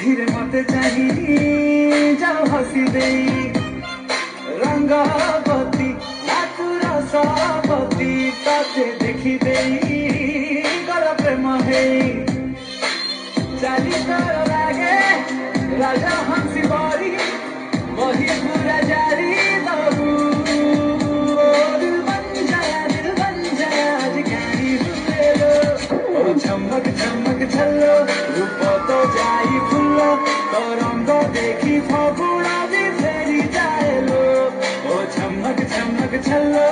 धीरे मत चाहिए जाओ हसी दे रंगपति रसपति ते देखी दे कर प्रेम है चाली कर लागे राजा हंसी बरी वही पूरा जारी दबू दिल बन जाया आज कहीं हुए लो ओ चमक चमक छल्लो रूप तो जाई फुल्लो तो रंग देखी फगुड़ा भी फेरी जाए लो ओ चमक चमक छल्लो